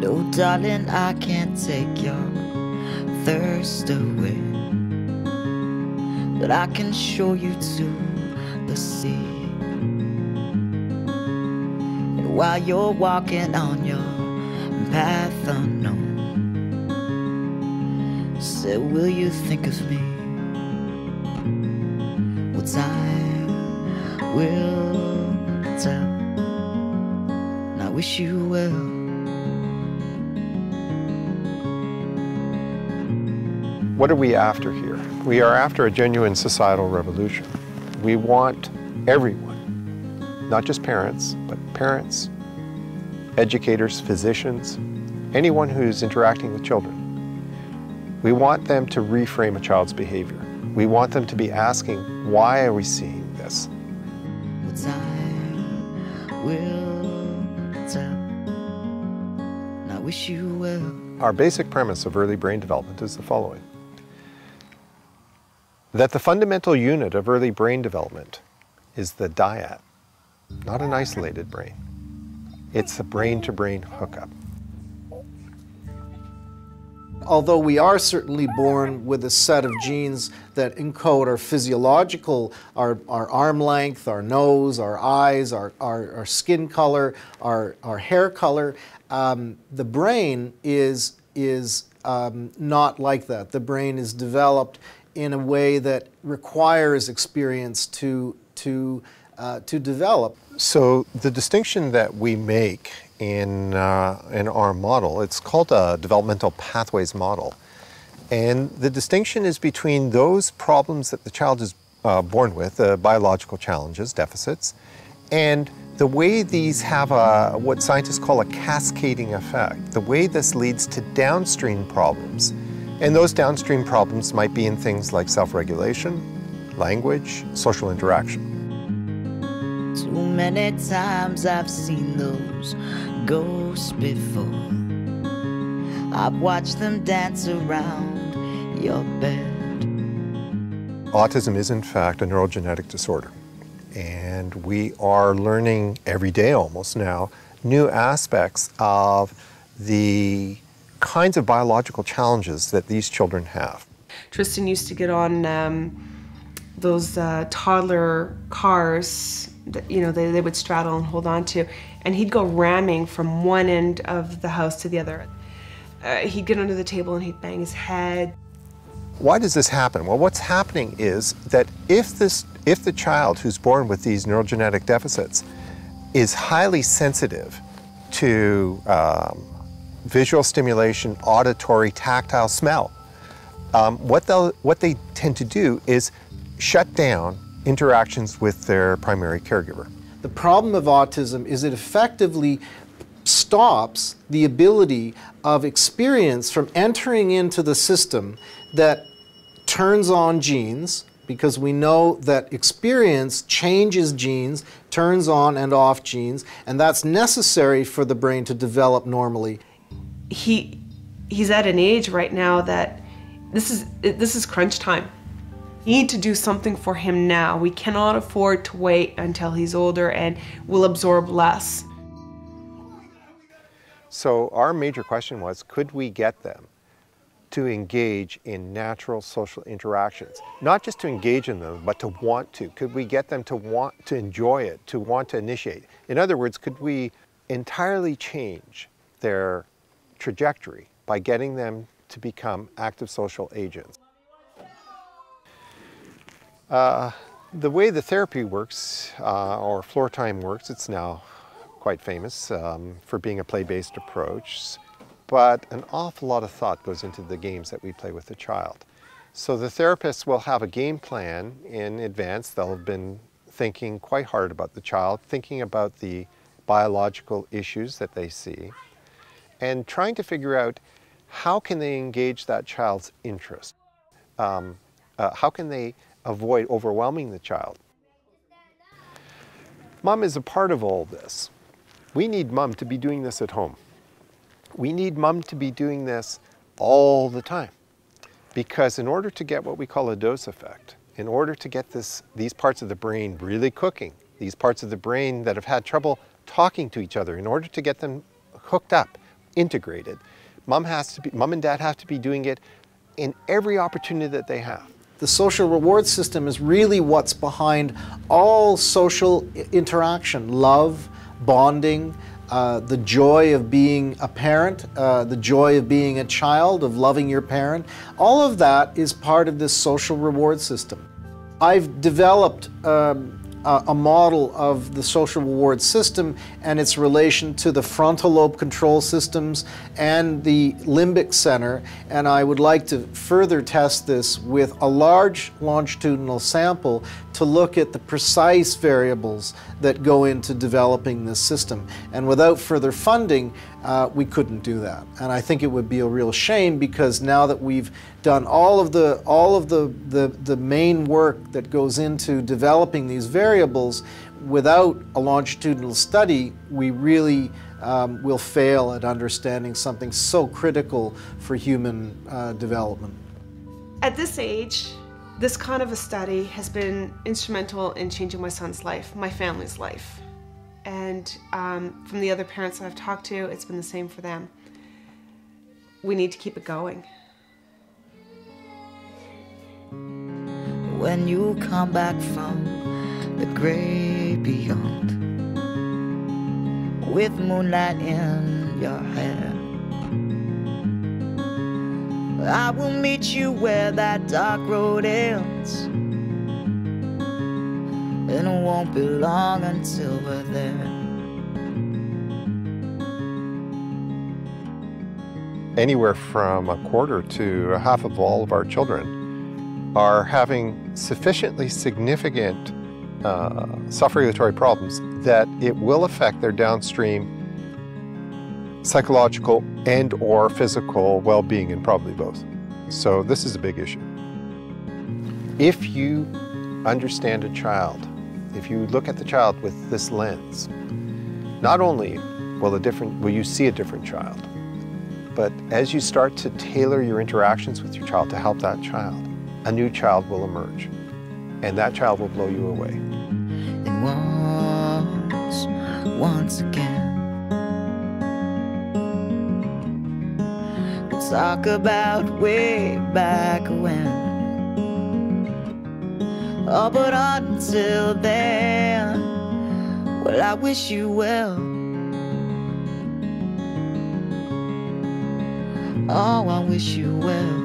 No, darling, I can't take your thirst away, but I can show you to the sea. And while you're walking on your path unknown, say, will you think of me? Well, time will tell, and I wish you well. What are we after here? We are after a genuine societal revolution. We want everyone, not just parents, but parents, educators, physicians, anyone who's interacting with children. We want them to reframe a child's behavior. We want them to be asking, why are we seeing this? Time will tell, and I wish you well. Our basic premise of early brain development is the following: that the fundamental unit of early brain development is the dyad, not an isolated brain. It's a brain-to-brain hookup. Although we are certainly born with a set of genes that encode our physiological, our arm length, our nose, our eyes, our skin color, our hair color, the brain is not like that. The brain is developed in a way that requires experience to develop. So the distinction that we make in our model, it's called a developmental pathways model. And the distinction is between those problems that the child is born with, the biological challenges, deficits, and the way these have what scientists call a cascading effect, the way this leads to downstream problems. And those downstream problems might be in things like self-regulation, language, social interaction. Too many times I've seen those ghosts before. I've watched them dance around your bed. Autism is in fact a neurogenetic disorder. And we are learning every day almost now new aspects of the kinds of biological challenges that these children have. Tristan used to get on those toddler cars that, you know, they would straddle and hold on to, and he'd go ramming from one end of the house to the other. He'd get under the table and he'd bang his head. Why does this happen? Well, what's happening is that if the child who's born with these neurogenetic deficits is highly sensitive to visual stimulation, auditory, tactile, smell, what they tend to do is shut down interactions with their primary caregiver. The problem of autism is it effectively stops the ability of experience from entering into the system that turns on genes, because we know that experience changes genes, turns on and off genes, and that's necessary for the brain to develop normally. He's at an age right now that this is crunch time. We need to do something for him now. We cannot afford to wait until he's older and will absorb less. So our major question was, could we get them to engage in natural social interactions? Not just to engage in them, but to want to. Could we get them to want to enjoy it, to want to initiate? In other words, could we entirely change their trajectory by getting them to become active social agents? The way the therapy works, or floor time works, it's now quite famous for being a play-based approach, but an awful lot of thought goes into the games that we play with the child. So the therapists will have a game plan in advance. They'll have been thinking quite hard about the child, thinking about the biological issues that they see, and trying to figure out how can they engage that child's interest. How can they avoid overwhelming the child? Mom is a part of all this. We need mom to be doing this at home. We need mom to be doing this all the time. Because in order to get what we call a dose effect, in order to get these parts of the brain really cooking, these parts of the brain that have had trouble talking to each other, in order to get them hooked up, integrated. Mom and dad have to be doing it in every opportunity that they have. The social reward system is really what's behind all social interaction, love, bonding, the joy of being a parent, the joy of being a child, of loving your parent. All of that is part of this social reward system. I've developed a model of the social reward system and its relation to the frontal lobe control systems and the limbic center, and I would like to further test this with a large longitudinal sample to look at the precise variables that go into developing this system. And without further funding, we couldn't do that. And I think it would be a real shame, because now that we've done all of the main work that goes into developing these variables, without a longitudinal study, we really will fail at understanding something so critical for human development. At this age, this kind of a study has been instrumental in changing my son's life, my family's life. And from the other parents that I've talked to, it's been the same for them. We need to keep it going. When you come back from the great beyond, with moonlight in your hair, I will meet you where that dark road ends, and it won't be long until we're there. Anywhere from a quarter to a half of all of our children are having sufficiently significant self-regulatory problems that it will affect their downstream psychological and or physical well-being, and probably both. So this is a big issue. If you understand a child, if you look at the child with this lens, not only will you see a different child, but as you start to tailor your interactions with your child to help that child, a new child will emerge, and that child will blow you away. And once again, talk about way back when. Oh, but until then, well, I wish you well. Oh, I wish you well.